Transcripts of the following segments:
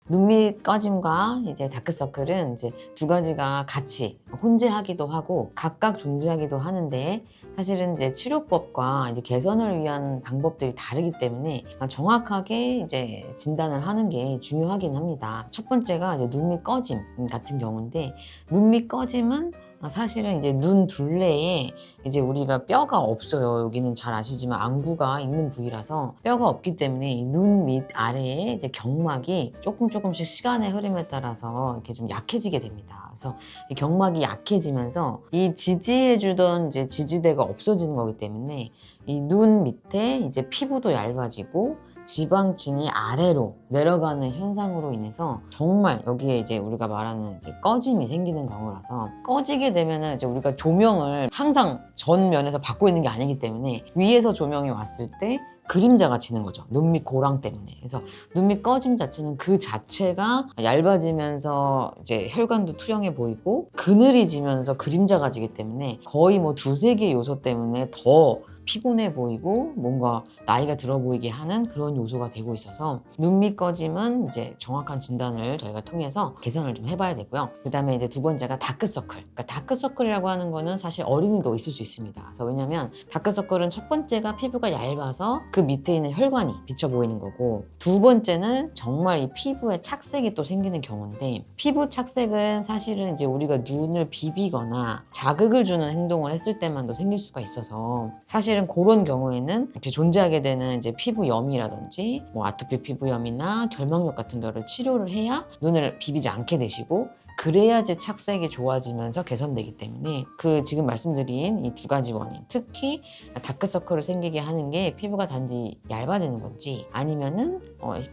눈밑 꺼짐과 이제 다크서클은 이제 두 가지가 같이 혼재하기도 하고 각각 존재하기도 하는데, 사실은 이제 치료법과 이제 개선을 위한 방법들이 다르기 때문에 정확하게 이제 진단을 하는 게 중요하긴 합니다. 첫 번째가 이제 눈밑 꺼짐 같은 경우인데, 눈밑 꺼짐은 사실은 이제 눈 둘레에 이제 우리가 뼈가 없어요. 여기는 잘 아시지만 안구가 있는 부위라서 뼈가 없기 때문에 이 눈 밑 아래에 이제 경막이 조금씩 시간의 흐름에 따라서 이렇게 좀 약해지게 됩니다. 그래서 이 경막이 약해지면서 이 지지해주던 이제 지지대가 없어지는 거기 때문에 이 눈 밑에 이제 피부도 얇아지고 지방층이 아래로 내려가는 현상으로 인해서 정말 여기에 이제 우리가 말하는 이제 꺼짐이 생기는 경우라서, 꺼지게 되면은 이제 우리가 조명을 항상 전면에서 받고 있는 게 아니기 때문에 위에서 조명이 왔을 때 그림자가 지는 거죠. 눈밑 고랑 때문에. 그래서 눈밑 꺼짐 자체는 그 자체가 얇아지면서 이제 혈관도 투영해 보이고 그늘이 지면서 그림자가 지기 때문에 거의 뭐 두세 개 요소 때문에 더 피곤해 보이고 뭔가 나이가 들어 보이게 하는 그런 요소가 되고 있어서, 눈밑 꺼짐은 이제 정확한 진단을 저희가 통해서 개선을 좀 해봐야 되고요. 그 다음에 이제 두 번째가 다크서클. 그러니까 다크서클이라고 하는 거는 사실 어린이도 있을 수 있습니다. 그래서 왜냐면 다크서클은 첫 번째가 피부가 얇아서 그 밑에 있는 혈관이 비쳐 보이는 거고, 두 번째는 정말 이 피부에 착색이 또 생기는 경우인데, 피부 착색은 사실은 이제 우리가 눈을 비비거나 자극을 주는 행동을 했을 때만도 생길 수가 있어서, 사실은 그런 경우에는 이렇게 존재하게 되는 이제 피부염이라든지 뭐 아토피 피부염이나 결막염 같은 거를 치료를 해야 눈을 비비지 않게 되시고, 그래야지 착색이 좋아지면서 개선되기 때문에 그 지금 말씀드린 이 두 가지 원인, 특히 다크서클을 생기게 하는 게 피부가 단지 얇아지는 건지 아니면은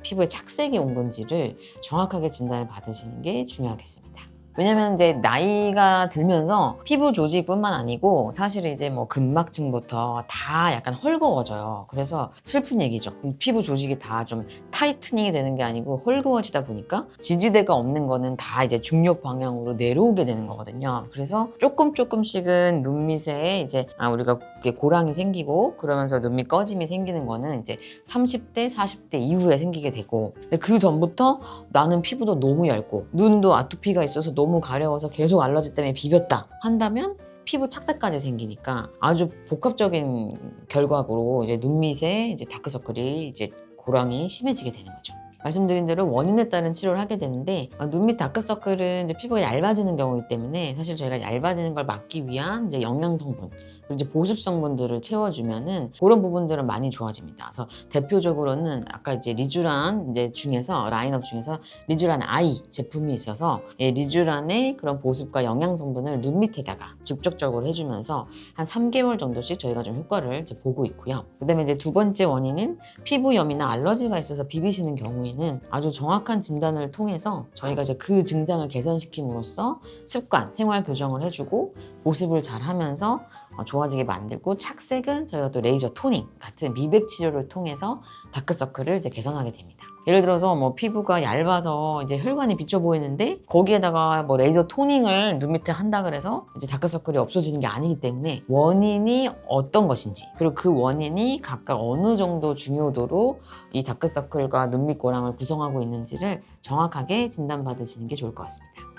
피부에 착색이 온 건지를 정확하게 진단을 받으시는 게 중요하겠습니다. 왜냐면 이제 나이가 들면서 피부 조직뿐만 아니고 사실은 이제 뭐 근막층부터 다 약간 헐거워져요. 그래서 슬픈 얘기죠. 이 피부 조직이 다 좀 타이트닝이 되는 게 아니고 헐거워지다 보니까 지지대가 없는 거는 다 이제 중력 방향으로 내려오게 되는 거거든요. 그래서 조금씩은 눈밑에 이제 우리가 고랑이 생기고 그러면서 눈밑 꺼짐이 생기는 거는 이제 30대, 40대 이후에 생기게 되고, 근데 그 전부터 나는 피부도 너무 얇고 눈도 아토피가 있어서 너무 가려워서 계속 알러지 때문에 비볐다 한다면 피부 착색까지 생기니까 아주 복합적인 결과로 이제 눈밑에 이제 다크서클이 이제 고랑이 심해지게 되는 거죠. 말씀드린 대로 원인에 따른 치료를 하게 되는데, 눈밑 다크서클은 이제 피부가 얇아지는 경우이기 때문에 사실 저희가 얇아지는 걸 막기 위한 이제 영양 성분, 그리고 이제 보습 성분들을 채워주면은 그런 부분들은 많이 좋아집니다. 그래서 대표적으로는 아까 이제 리쥬란 이제 중에서 라인업 중에서 리쥬란 아이 제품이 있어서 리쥬란의 그런 보습과 영양 성분을 눈 밑에다가 직접적으로 해주면서 한 3개월 정도씩 저희가 좀 효과를 이제 보고 있고요. 그다음에 이제 두 번째 원인은 피부염이나 알러지가 있어서 비비시는 경우에는 아주 정확한 진단을 통해서 저희가 이제 그 증상을 개선시킴으로써 습관, 생활 교정을 해주고 보습을 잘 하면서 좋아지게 만들고, 착색은 저희가 또 레이저 토닝 같은 미백 치료를 통해서 다크서클을 이제 개선하게 됩니다. 예를 들어서 뭐 피부가 얇아서 이제 혈관이 비쳐 보이는데 거기에다가 뭐 레이저 토닝을 눈 밑에 한다 그래서 이제 다크서클이 없어지는 게 아니기 때문에 원인이 어떤 것인지, 그리고 그 원인이 각각 어느 정도 중요도로 이 다크서클과 눈밑 고랑을 구성하고 있는지를 정확하게 진단받으시는 게 좋을 것 같습니다.